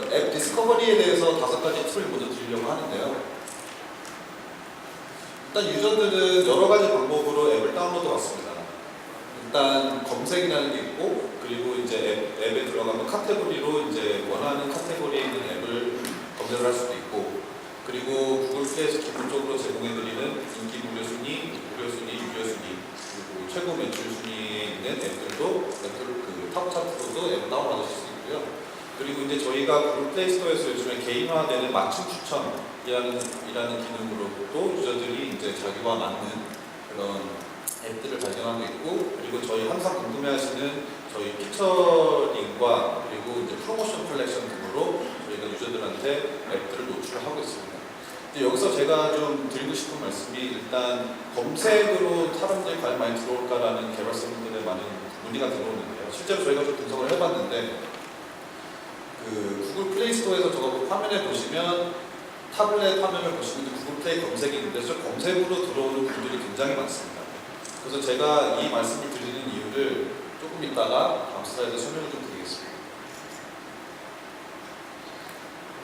앱 디스커버리에 대해서 5가지 툴을 먼저 드리려고 하는데요. 일단 유저들은 여러 가지 방법으로 앱을 다운로드 받습니다. 일단 검색이라는 게 있고, 그리고 이제 앱에 들어가면 카테고리로 이제 원하는 카테고리에 있는 앱을 검색을 할 수도 있고, 그리고 구글 플레이에서 기본적으로 제공해드리는 인기 무료 순위, 무료 순위, 유료 순위, 그리고 최고 매출 순위에 있는 앱들도 탑 차트로도 앱 다운받으실 수 있고요. 그리고 이제 저희가 구글 플레이 스토어에서 요즘에 개인화되는 맞춤 추천이라는 기능으로도 유저들이 이제 자기와 맞는 그런 앱들을 발견하고 있고, 그리고 저희 항상 궁금해하시는 저희 피처링과 그리고 이제 프로모션 컬렉션 등으로 저희가 유저들한테 앱들을 노출하고 있습니다. 이제 여기서 제가 좀 드리고 싶은 말씀이, 일단 검색으로 사람들이 과연 많이 들어올까라는 개발사분들의 많은 문의가 들어오는데요. 실제로 저희가 좀 분석을 해봤는데, 구글 플레이 스토어에서 저거 화면에 보시면 타블렛 화면을 보시면 구글 플레이 검색이 있는데 저 검색으로 들어오는 분들이 굉장히 많습니다. 그래서 제가 이 말씀을 드리는 이유를 조금 이따가 다음 슬라이드에 설명을 좀 드리겠습니다.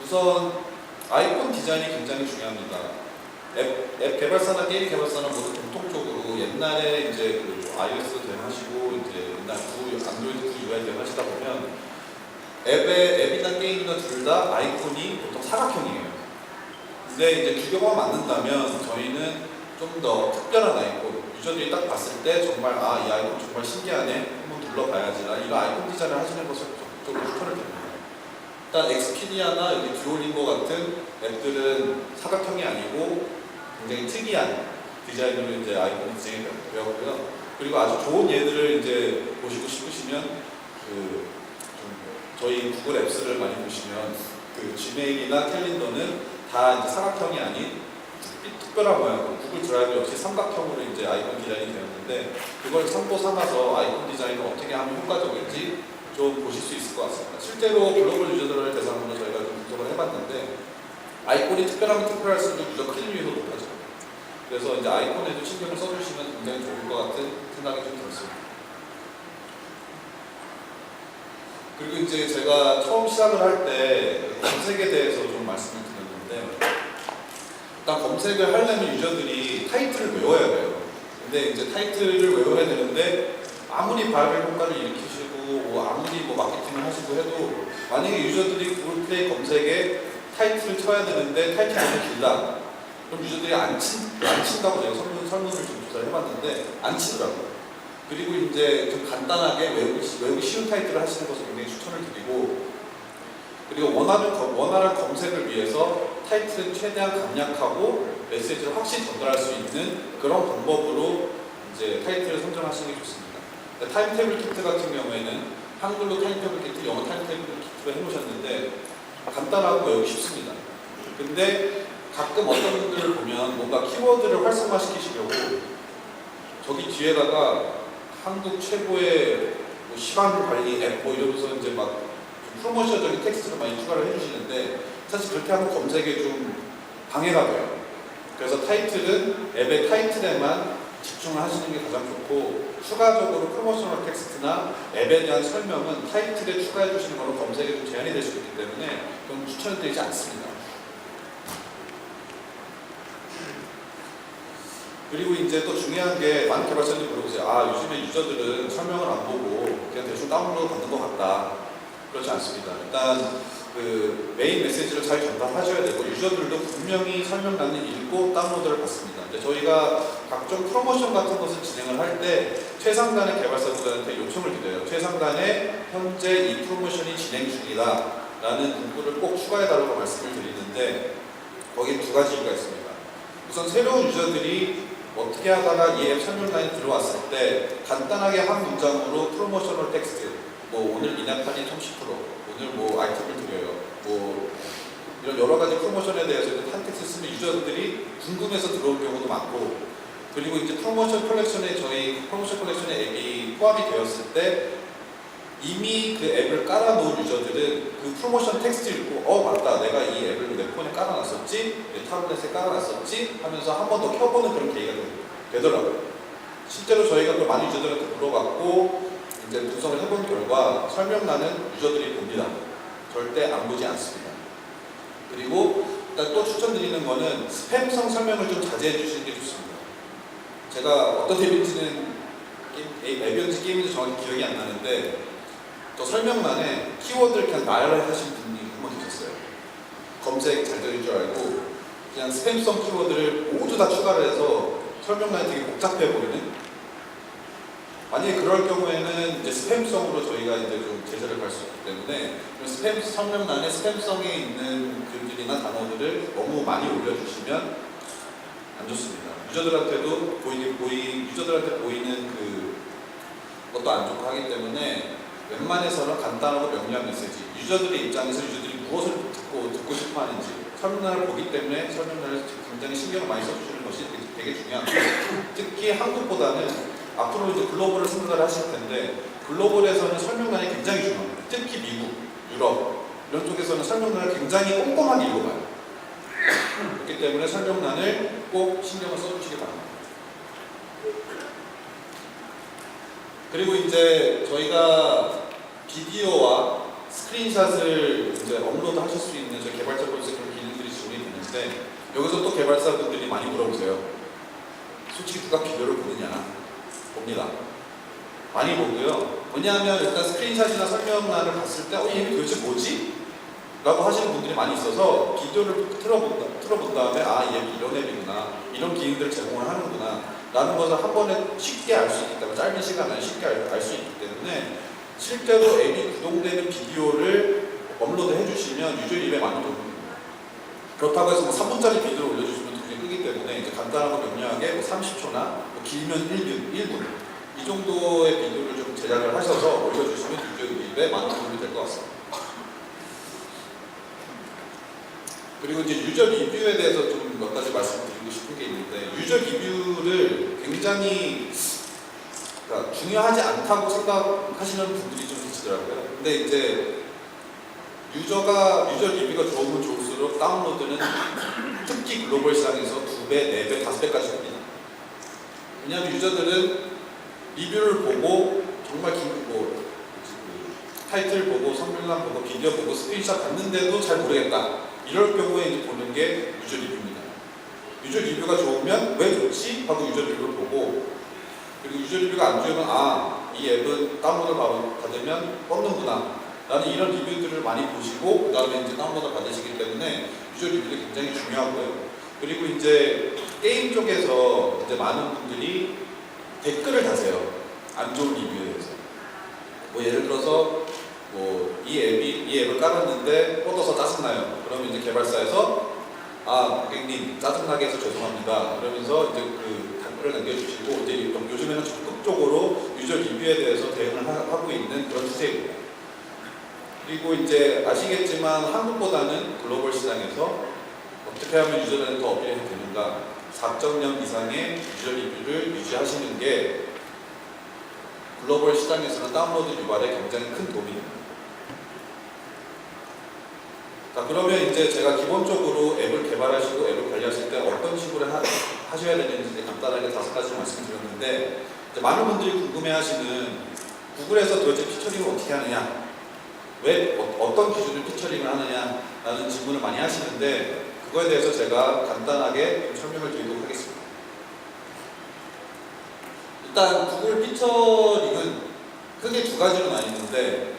우선 아이콘 디자인이 굉장히 중요합니다. 앱 개발사나 게임 개발사나 모두 공통적으로 옛날에 이제 iOS 대응하시고 이제 옛날 안드로이드 9 UI 대응하시다 보면 앱이나 게임이나 둘 다 아이콘이 보통 사각형이에요. 근데 이제 규격만 맞는다면 저희는 좀 더 특별한 아이콘, 유저들이 딱 봤을 때 정말 이 아이콘 정말 신기하네, 한번 둘러봐야지나 이런 아이콘 디자인을 하시는 것을 적극적으로 추천을 드립니다. 일단 엑스피디아나 여기 듀오링고 같은 앱들은 사각형이 아니고 굉장히 특이한 디자인으로 이제 아이콘 디자인이 되었고요. 그리고 아주 좋은 예들을 이제 보시고 싶으시면 저희 구글 앱스를 많이 보시면 지메일이나 캘린더는 다 이제 사각형이 아닌 특별한 모양으로, 구글 드라이브 역시 삼각형으로 이제 아이콘 디자인이 되었는데, 그걸 참고 삼아서 아이콘 디자인을 어떻게 하면 효과적일지 좀 보실 수 있을 것 같습니다. 실제로 글로벌 유저들을 대상으로 저희가 좀 분석을 해봤는데, 아이콘이 특별하면 특별할수록 유저 클릭률이 높아져요. 그래서 이제 아이콘에도 신경을 써주시면 굉장히 좋을 것 같은 생각이 좀 들었습니다. 그리고 이제 제가 처음 시작을 할 때 검색에 대해서 좀 말씀을 드렸는데, 일단 검색을 하려면 유저들이 타이틀을 외워야 돼요. 근데 이제 타이틀을 외워야 되는데 아무리 바이럴 효과를 일으키시고 아무리 마케팅을 하시고 해도 만약에 유저들이 구글 플레이 검색에 타이틀을 쳐야 되는데 타이틀이 너무 길다, 그럼 유저들이 안 친다고 제가 설문을 좀 조사를 해봤는데 안 치더라고요. 그리고 이제 좀 간단하게 외우기 쉬운 타이틀을 하시는 것을 굉장히 추천을 드리고, 그리고 원활한 검색을 위해서 타이틀은 최대한 간략하고 메시지를 확실히 전달할 수 있는 그런 방법으로 이제 타이틀을 선정하시는 게 좋습니다. 타임테이블 키트 같은 경우에는 한글로 타임테이블 키트, 영어 타임테이블 키트로 해놓으셨는데 간단하고 외우기 쉽습니다. 근데 가끔 어떤 분들을 보면 뭔가 키워드를 활성화시키시려고 저기 뒤에다가 한국 최고의 시간 관리 앱 이러면서 이제 막 프로모션적인 텍스트를 많이 추가를 해주시는데, 사실 그렇게 하면 검색에 좀 방해가 돼요. 그래서 타이틀은 앱의 타이틀에만 집중을 하시는 게 가장 좋고, 추가적으로 프로모셔널 텍스트나 앱에 대한 설명은 타이틀에 추가해 주시는 걸로 검색에 좀 제한이 될 수 있기 때문에 좀 추천드리지 않습니다. 그리고 이제 또 중요한 게, 많은 개발자들이 물어보세요. 요즘에 유저들은 설명을 안 보고 그냥 대충 다운로드 받는 것 같다. 그렇지 않습니다. 일단 메인 메시지를 잘 전달하셔야 되고, 유저들도 분명히 설명란을 읽고 다운로드를 받습니다. 근데 저희가 각종 프로모션 같은 것을 진행을 할 때 최상단의 개발사분들한테 요청을 드려요. 최상단에 현재 이 프로모션이 진행 중이다 라는 문구를 꼭 추가해달라고 말씀을 드리는데, 거기에 2가지 이유가 있습니다. 우선 새로운 유저들이 어떻게 하다가 이 앱 설명란이 들어왔을 때 간단하게 한 문장으로 프로모셔널 텍스트, 오늘 이날 할인 30%, 오늘 아이템을 드려요, 이런 여러 가지 프로모션에 대해서 한 텍스트 쓰면 유저들이 궁금해서 들어올 경우도 많고, 그리고 이제 프로모션 컬렉션에 저희 프로모션 컬렉션에 앱이 포함이 되었을 때 이미 그 앱을 깔아놓은 유저들은 그 프로모션 텍스트 읽고 맞다, 내가 이 앱을 내 폰에 깔아놨었지, 내 타블렛에 깔아놨었지 하면서 한 번 더 켜보는 그런 계기가 되더라고요. 실제로 저희가 또 많은 유저들한테 물어봤고 이제 분석을 해본 결과 설명란은 유저들이 봅니다. 절대 안 보지 않습니다. 그리고 일단 또 추천드리는 거는 스팸성 설명을 좀 자제해 주시는 게 좋습니다. 제가 어떤 앱인지는 앱인지 게임인지 정확히 기억이 안 나는데 또 설명란에 키워드를 그냥 나열하신 분이 한 번 계셨어요. 검색 잘 되는 줄 알고 그냥 스팸성 키워드를 모두 다 추가를 해서 설명란이 되게 복잡해 보이는. 만약에 그럴 경우에는 이제 스팸성으로 저희가 이제 좀 제재를 갈 수 있기 때문에 스팸 설명란에 스팸성에 있는 글들이나 단어들을 너무 많이 올려주시면 안 좋습니다. 유저들한테도 유저들한테 보이는 그것도 안 좋고 하기 때문에 웬만해서는 간단하고 명료한 메시지, 유저들의 입장에서 유저들이 무엇을 듣고 싶어 하는지 설명란을 보기 때문에 설명란을 굉장히 신경을 많이 써주시는 것이 되게 중요합니다. 특히 한국보다는 앞으로 이제 글로벌을 생각을 하실 텐데 글로벌에서는 설명란이 굉장히 중요합니다. 특히 미국, 유럽 이런 쪽에서는 설명란을 굉장히 꼼꼼하게 읽어봐요. 그렇기 때문에 설명란을 꼭 신경을 써주시기 바랍니다. 그리고 이제 저희가 비디오와 스크린샷을 이제 업로드 하실 수 있는 저희 개발자분들 그런 기능들이 지원이 되는데 여기서 또 개발사분들이 많이 물어보세요. 솔직히 누가 비디오를 보느냐? 봅니다. 많이 보고요. 왜냐하면 일단 스크린샷이나 설명란을 봤을 때 이게 도대체 뭐지? 라고 하시는 분들이 많이 있어서 비디오를 틀어본 다음에 이 앱이 이런 앱이구나, 이런 기능들을 제공을 하는구나 라는 것을 한 번에 쉽게 알 수 있기 때문에, 짧은 시간 안에 쉽게 알 수 있기 때문에 실제로 앱이 구동되는 비디오를 업로드 해주시면 유저 리뷰에 많이 도움이 됩니다. 그렇다고 해서 3분짜리 비디오를 올려주시면 굉장히 크기 때문에 이제 간단하고 명료하게 30초나 길면 1분 이 정도의 비디오를 좀 제작을 하셔서 올려주시면 유저 리뷰에 많은 도움이 될 것 같습니다. 그리고 이제 유저 리뷰에 대해서 좀 몇 가지 말씀드리고 싶은 게 있는데 유저 리뷰를 굉장히 중요하지 않다고 생각하시는 분들이 좀 계시더라고요. 근데 이제 유저 리뷰가 좋으면 좋을수록 다운로드는 특히 글로벌 시장에서 2배, 4배, 5배까지 됩니다. 왜냐하면 유저들은 리뷰를 보고 정말 타이틀 보고 설명란 보고 비디오 보고 스크린샷 봤는데도 잘 모르겠다. 이럴 경우에 이제 보는 게 유저 리뷰입니다. 유저 리뷰가 좋으면 왜 좋지? 하고 유저 리뷰를 보고 그리고 유저 리뷰가 안 좋으면 이 앱은 다운로드 받으면 뻗는구나 라는 이런 리뷰들을 많이 보시고 그 다음에 이제 다운로드 받으시기 때문에 유저 리뷰도 굉장히 중요하고요. 그리고 이제 게임 쪽에서 이제 많은 분들이 댓글을 다세요. 안 좋은 리뷰에 대해서. 예를 들어서 이 앱을 깔았는데 뻗어서 짜증나요. 그러면 이제 개발사에서 고객님 짜증나게 해서 죄송합니다. 그러면서 이제 그 댓글을 남겨주시고 이제 요즘에는 적극적으로 유저 리뷰에 대해서 대응을 하고 있는 그런 추세입니다. 그리고 이제 아시겠지만 한국보다는 글로벌 시장에서 어떻게 하면 유저들한테 더 어필해야 되는가 4.0 이상의 유저 리뷰를 유지하시는 게 글로벌 시장에서는 다운로드 유발에 굉장히 큰 도움이 됩니다. 자, 그러면 이제 제가 기본적으로 앱을 개발하시고 앱을 관리하실 때 어떤 식으로 하셔야 되는지 간단하게 5가지 말씀드렸는데 많은 분들이 궁금해하시는 구글에서 도대체 피처링을 어떻게 하느냐, 왜 어떤 기준을 피처링을 하느냐 라는 질문을 많이 하시는데 그거에 대해서 제가 간단하게 좀 설명을 드리도록 하겠습니다. 일단 구글 피처링은 크게 2가지로 나뉘는데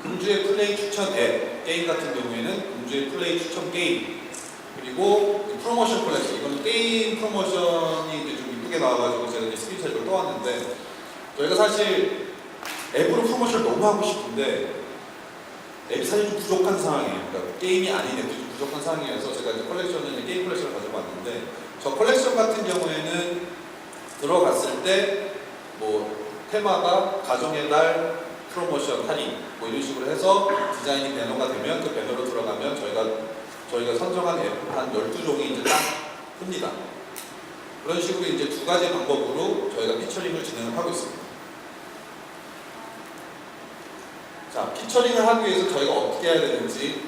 금주의 플레이 추천 앱, 게임 같은 경우에는 금주의 플레이 추천 게임, 그리고 프로모션 콜렉션, 이거는 게임 프로모션이 이제 좀 이쁘게 나와가지고 제가 이제 스크린샷을 떠왔는데 저희가 사실 앱으로 프로모션을 너무 하고 싶은데 앱이 사실 좀 부족한 상황이에요. 그러니까 게임이 아닌 앱도 좀 부족한 상황이어서 제가 이제 게임 컬렉션을 가져봤는데 저 컬렉션 같은 경우에는 들어갔을 때 테마가 가정의 달 프로모션 할인 이런 식으로 해서 디자인이 배너가 되면 그 배너로 들어가면 저희가 선정한 앱 한 12종이 이제 딱 뜹니다. 그런 식으로 이제 2가지 방법으로 저희가 피처링을 진행을 하고 있습니다. 자, 피처링을 하기 위해서 저희가 어떻게 해야 되는지,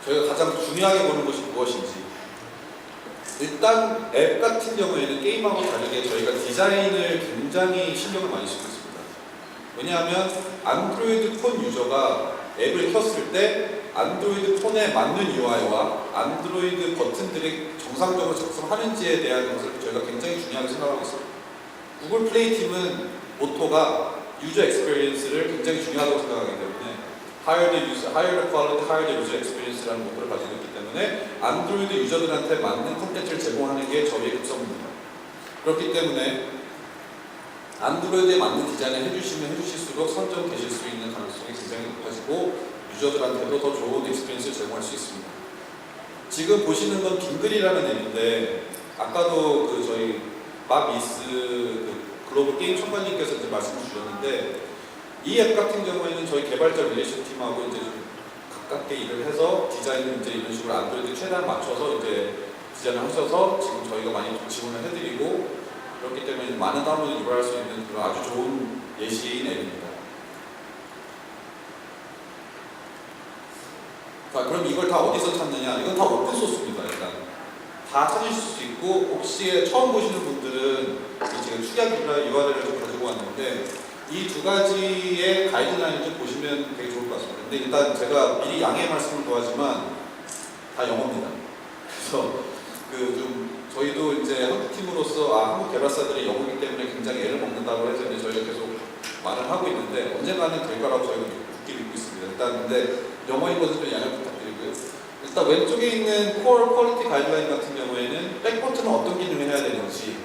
저희가 가장 중요하게 보는 것이 무엇인지. 일단 앱 같은 경우에는 게임하고 다르게 저희가 디자인을 굉장히 신경을 많이 쓰고 있습니다. 왜냐하면 안드로이드 폰 유저가 앱을 켰을 때 안드로이드 폰에 맞는 UI와 안드로이드 버튼들이 정상적으로 작동하는지에 대한 것을 저희가 굉장히 중요하게 생각하고 있습니다. 구글 플레이 팀은 모토가 유저 익스피리언스를 굉장히 중요하다고 생각하기 때문에 higher the quality, higher the user experience라는 모토를 가지고 있기 때문에 안드로이드 유저들한테 맞는 콘텐츠를 제공하는 게 저희의 특성입니다. 그렇기 때문에 안드로이드에 맞는 디자인을 해주시면 해주실수록 선점되실 수 있는 가능성이 굉장히 높아지고 유저들한테도 더 좋은 익스피리언스를 제공할 수 있습니다. 지금 보시는 건 빙글이라는 앱인데 아까도 그 저희 마미스 그 글로벌 게임 총괄님께서 이제 말씀을 주셨는데 이 앱 같은 경우에는 저희 개발자 릴레이션 팀하고 이제 좀 가깝게 일을 해서 디자인을 이제 이런 식으로 안드로이드 최대한 맞춰서 이제 디자인을 하셔서 지금 저희가 많이 지원을 해드리고 그렇기 때문에 많은 다운로드 유발할 수 있는 그런 아주 좋은 예시인 앱입니다. 자, 그럼 이걸 다 어디서 찾느냐? 이건 다 오픈소스입니다. 일단 다 찾으실 수 있고 혹시 처음 보시는 분들은 제가 축약 URL을 좀 가지고 왔는데 이 두 가지의 가이드라인을 좀 보시면 되게 좋을 것 같습니다. 근데 일단 제가 미리 양해 말씀을 구하지만 다 영어입니다. 그래서 좀 저희도 이제 한국 팀으로서 한국 개발사들이 영어이기 때문에 굉장히 애를 먹는다고 해서 이제 저희가 계속 말을 하고 있는데 언젠가는 될 거라고 저희가 굳게 믿고 있습니다. 일단 근데 영어인 것은 좀 양해 부탁드리고요. 일단 왼쪽에 있는 core quality 가이드라인 같은 경우에는 백 버튼은 어떤 기능을 해야 되는지,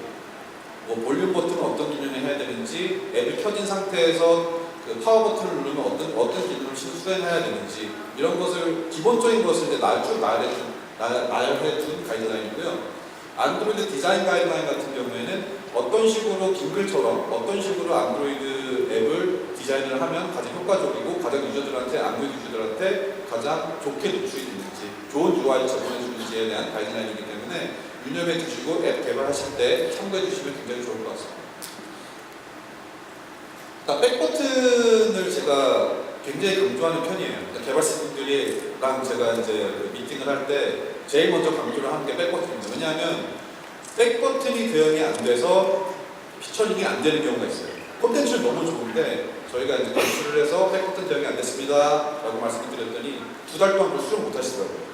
뭐 볼륨 버튼은 어떤 기능을 해야 되는지, 앱이 켜진 상태에서 그 파워 버튼을 누르면 어떤 기능을 수행해야 되는지 이런 것을 기본적인 것을 이제 나열해준 가이드라인이고요. 안드로이드 디자인 가이드라인 같은 경우에는 어떤 식으로 빙글처럼 어떤 식으로 안드로이드 앱을 디자인을 하면 가장 효과적이고 가장 유저들한테 안드로이드 유저들한테 가장 좋게 노출이 되는지 좋은 UI를 제공해 주는지에 대한 가이드라인이기 때문에 유념해 주시고 앱 개발하실 때 참고해 주시면 굉장히 좋을 것 같습니다. 백 버튼을 제가 굉장히 강조하는 편이에요. 개발자분들이랑 제가 이제 미팅을 할 때 제일 먼저 강조를 하는 게 백 버튼입니다. 왜냐하면 백 버튼이 대응이 안 돼서 피처링이 안 되는 경우가 있어요. 콘텐츠는 너무 좋은데 저희가 이제 검수를 해서 백 버튼 대응이 안 됐습니다 라고 말씀을 드렸더니 2달 동안 그걸 수정 못 하시더라고요.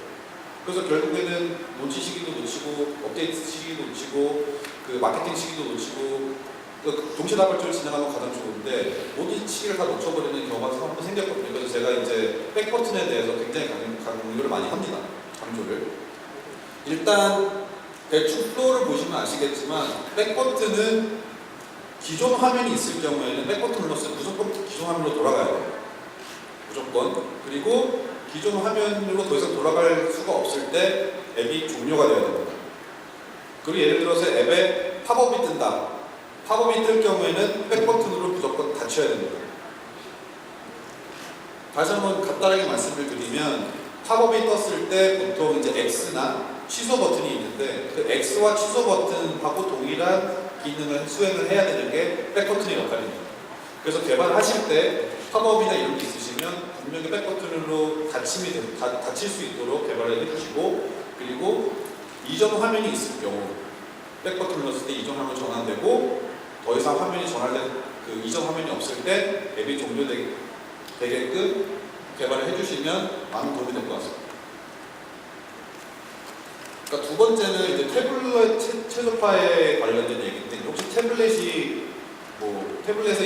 그래서 결국에는 론치 시기도 놓치고 업데이트 시기도 놓치고 그 마케팅 시기도 놓치고 동시다발적으로 진행하면 가장 좋은데 모든 시기를 다 놓쳐버리는 경우가 한번 생겼거든요. 그래서 제가 이제 백 버튼에 대해서 굉장히 강조를 많이 합니다. 강조를. 일단 대충 플로우를 보시면 아시겠지만 백 버튼은 기존 화면이 있을 경우에는 백 버튼 눌렀을 때 무조건 기존 화면으로 돌아가야 돼요. 무조건. 그리고 기존 화면으로 더 이상 돌아갈 수가 없을 때 앱이 종료가 되어야 됩니다. 그리고 예를 들어서 앱에 팝업이 뜬다. 팝업이 뜰 경우에는 백 버튼으로 무조건 닫혀야 됩니다. 다시 한번 간단하게 말씀을 드리면 팝업이 떴을 때 보통 이제 X나 취소 버튼이 있는데 그 X와 취소 버튼하고 동일한 기능을 수행을 해야 되는 게 백 버튼의 역할입니다. 그래서 개발하실 때 팝업이나 이런 게 있으시면 분명히 백 버튼으로 닫힐 수 있도록 개발을 해주시고 그리고 이전 화면이 있을 경우 백 버튼 눌렀을 때 이전 화면 전환되고 더 이상 화면이 전환된 그 이전 화면이 없을 때 앱이 종료되게끔 개발을 해주시면 많은 도움이 될 것 같습니다. 그러니까 두 번째는 이제 태블릿 최적화에 관련된 얘기인데 혹시 태블릿에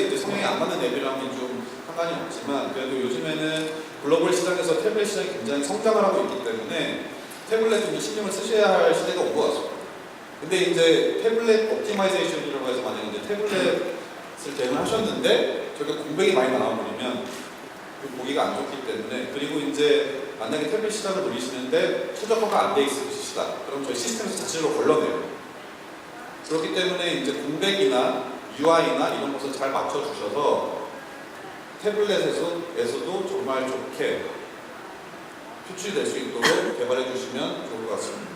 이제 성향이 안 맞는 앱이라면 좀 상관이 없지만 그래도 요즘에는 글로벌 시장에서 태블릿 시장이 굉장히 성장을 하고 있기 때문에 태블릿 좀 신경을 쓰셔야 할 시대가 온 것 같습니다. 근데 이제 태블릿 옵티마이제이션이라고 해서 만약에 이제 태블릿을 대응하셨는데 저희가 공백이 많이 나와버리면 보기가 안 좋기 때문에 그리고 이제 만약에 태블릿 시장을 노리시는데 최적화가 안 돼 있으시다. 그럼 저희 시스템에서 자체로 걸러내요. 그렇기 때문에 이제 공백이나 UI나 이런 것을 잘 맞춰주셔서 태블릿에서도 정말 좋게 표출이 될 수 있도록 개발해 주시면 좋을 것 같습니다.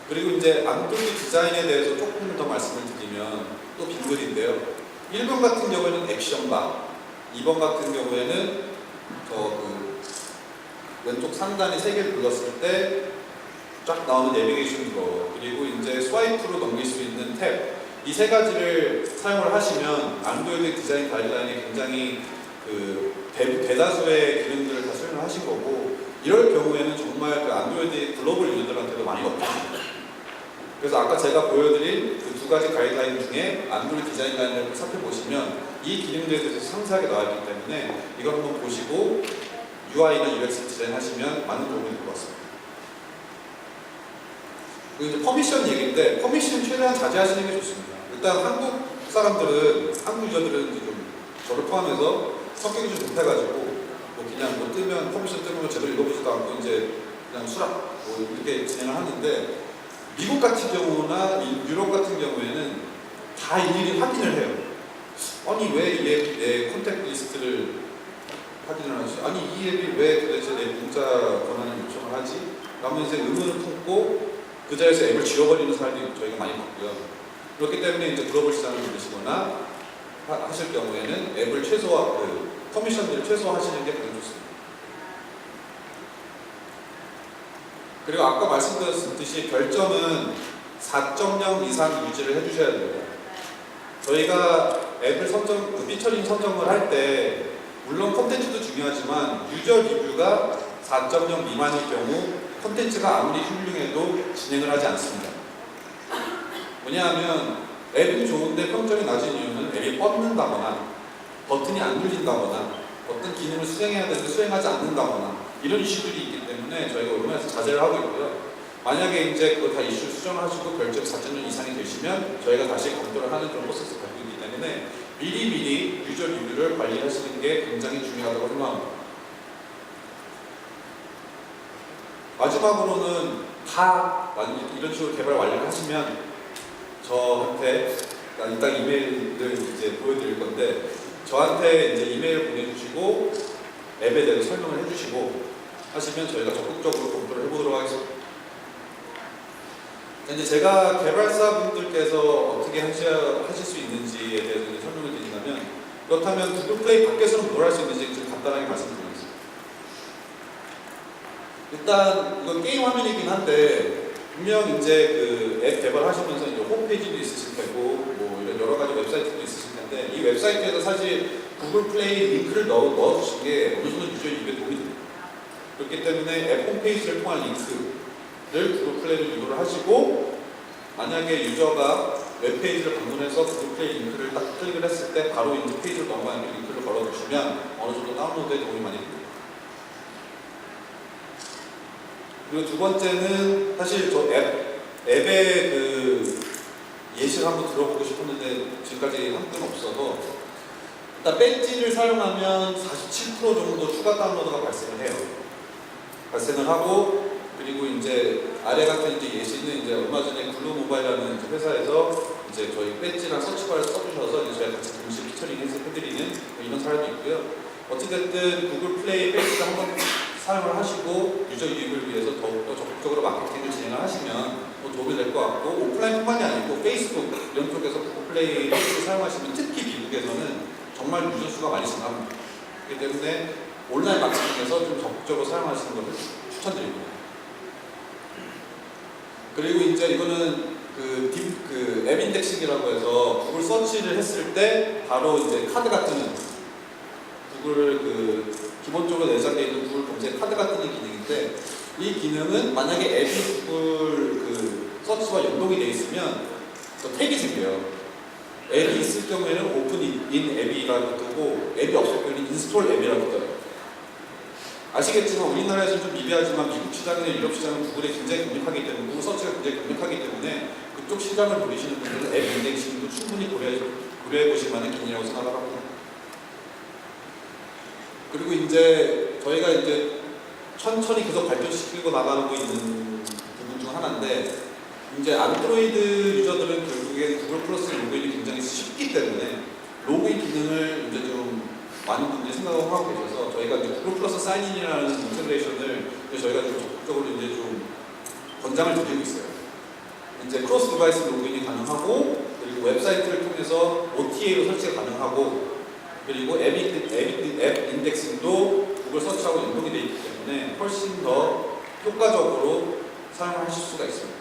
그리고 이제 안드로이드 디자인에 대해서 조금 더 말씀을 드리면 또 빙글인데요. 1번 같은 경우에는 액션바, 2번 같은 경우에는 왼쪽 상단에 3개를 눌렀을 때 쫙 나오는 내비게이션 거 그리고 이제 스와이프로 넘길 수 있는 탭 이 세 가지를 사용을 하시면 안드로이드 디자인 가이드라인에 굉장히 대다수의 기능들을 다 수행을 하신 거고, 이럴 경우에는 정말 그 안드로이드 글로벌 유저들한테도 많이 없습니다. 그래서 아까 제가 보여드린 그 두 가지 가이드라인 중에 안드로이드 디자인 가이드라인을 살펴보시면 이 기능들에 대해서 상세하게 나와있기 때문에 이걸 한번 보시고 UI나 UX 디자인 하시면 많은 도움이 될 것 같습니다. 그리고 이제 퍼미션 얘기인데, 퍼미션 최대한 자제하시는 게 좋습니다. 일단 한국 사람들은, 한국 유저들은 지금 저를 포함해서 성격이 좀 못해가지고 뭐 그냥 뭐 뜨면 퍼미션 뜨면 제대로 읽어보지도 않고 이제 그냥 수락 뭐 이렇게 진행을 하는데, 미국 같은 경우나 유럽 같은 경우에는 다 일일이 확인을 해요. 아니 왜 얘 내 컨택트 리스트를 확인을 하지? 아니 이 앱이 왜 도대체 내 문자 권한을 요청을 하지? 라면 이제 의문을 품고 그 자리에서 앱을 지워버리는 사람이 저희가 많이 봤고요. 그렇기 때문에 이제 글로벌 시장을 누르시거나 하실 경우에는 앱을 커미션들을 최소화하시는 게 가장 좋습니다. 그리고 아까 말씀드렸듯이 별점은 4.0 이상 유지를 해주셔야 됩니다. 저희가 앱을 피처링 선정을 할 때 물론 컨텐츠도 중요하지만 유저 리뷰가 4.0 미만일 경우 컨텐츠가 아무리 훌륭해도 진행을 하지 않습니다. 왜냐하면 앱은 좋은데 평점이 낮은 이유는 앱이 뻗는다거나 버튼이 안 눌린다거나 어떤 기능을 수행해야 되는데 수행하지 않는다거나 이런 이슈들이 있기 때문에 저희가 웬만해서 자제를 하고 있고요. 만약에 이제 그거 다 이슈 수정을 하시고 별점 4.0 이상이 되시면 저희가 다시 검토를 하는 그런 프로세스를 갖고 있기 때문에 미리미리 유저 리뷰를 관리하시는 게 굉장히 중요하다고 생각합니다. 마지막으로는 다 이런 식으로 개발 완료를 하시면 저한테 일단 이메일을 이제 보여드릴 건데, 저한테 이제 이메일 보내주시고 앱에 대해서 설명을 해주시고 하시면 저희가 적극적으로 검토를 해보도록 하겠습니다. 이제 제가 개발사분들께서 어떻게 하실 수 있는지에 대해서 설명을 드리자면, 그렇다면 구글 플레이 밖에서는 뭘 할 수 있는지 좀 간단하게 말씀드리겠습니다. 일단 이건 게임 화면이긴 한데 분명 이제 그 앱 개발하시면서 이제 홈페이지도 있으실 테고 뭐 이런 여러 가지 웹사이트도 있으실 텐데, 이 웹사이트에서 사실 구글 플레이 링크를 넣어주신 게 어느 정도 유저 유입에 도움이 됩니다. 그렇기 때문에 앱 홈페이지를 통한 링크를 구글 플레이로 유도를 하시고, 만약에 유저가 웹페이지를 방문해서 구글 플레이 링크를 딱 클릭을 했을 때 바로 이제 페이지로 넘어가는 링크를 걸어주시면 어느 정도 다운로드에 도움이 많이 됩니다. 그리고 두 번째는 사실 저 앱의 그 예시를 한번 들어보고 싶었는데 지금까지 한 건 없어서, 일단 배지를 사용하면 47% 정도 추가 다운로드가 발생을 해요. 발생을 하고, 그리고 이제 아래 같은 이제 예시는 이제 얼마 전에 글루모바일이라는 회사에서 이제 저희 배지랑 서치바를 써주셔서 이제 저희가 같이 동시에 피처링 해드리는 이런 사례도 있고요. 어찌됐든 구글 플레이 배지를 한번 사용을 하시고 유저 유입을 위해서 더욱더 적극적으로 마케팅을 진행을 하시면 도움이 될 것 같고, 오프라인뿐만이 아니고 페이스북 이런 쪽에서 구글 플레이 배지를 사용하시면 특히 미국에서는 정말 유저 수가 많이 증가합니다. 그렇기 때문에 온라인 마케팅에서 좀 적극적으로 사용하시는 것을 추천드립니다. 그리고 이제 이거는 앱 인덱싱이라고 해서 구글 서치를 했을 때 바로 이제 카드가 뜨는, 구글 기본적으로 내장되어 있는 구글 검색 카드가 뜨는 기능인데, 이 기능은 만약에 앱이 구글 서치와 연동이 되어 있으면 또 탭이 생겨요. 앱이 있을 경우에는 오픈 인 앱이라고 뜨고, 앱이 없을 경우에는 인스톨 앱이라고 떠요. 아시겠지만 우리나라에서는 좀 미비하지만 미국 시장이나 유럽 시장은 구글에 굉장히 강력하기 때문에, 구글 서치가 굉장히 강력하기 때문에 그쪽 시장을 노리시는 분들은 앱 인덱싱도 충분히 고려해 보실 만한 기능이라고 생각을 합니다. 그리고 이제 저희가 이제 천천히 계속 발전시키고 나가고 있는 부분 중 하나인데, 이제 안드로이드 유저들은 결국에 구글 플러스 로그인이 굉장히 쉽기 때문에 로그인 기능을 이제 좀 많은 분들이 생각을 하고 계셔서 저희가 이제 구글 플러스 사인인이라는 인테그레이션을 저희가 좀 적극적으로 이제 좀 권장을 드리고 있어요. 이제 크로스 디바이스 로그인이 가능하고, 그리고 웹사이트를 통해서 OTA로 설치가 가능하고, 그리고 앱 인덱싱도 구글 서치하고 연동이 되어 있기 때문에 훨씬 더 효과적으로 사용하실 수가 있습니다.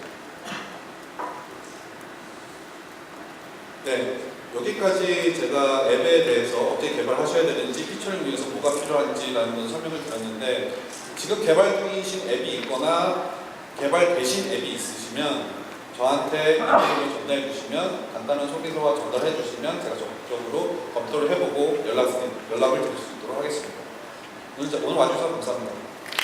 네, 여기까지 제가 앱에 대해서 어떻게 개발하셔야 되는지, 피처링 중에서 뭐가 필요한지라는 걸 설명을 드렸는데, 지금 개발 중이신 앱이 있거나 개발되신 앱이 있으시면 저한테 이메일로 전달해 주시면, 간단한 소개서와 전달해 주시면 제가 적극적으로 검토를 해보고 연락을 드릴 수 있도록 하겠습니다. 오늘 와주셔서 감사합니다.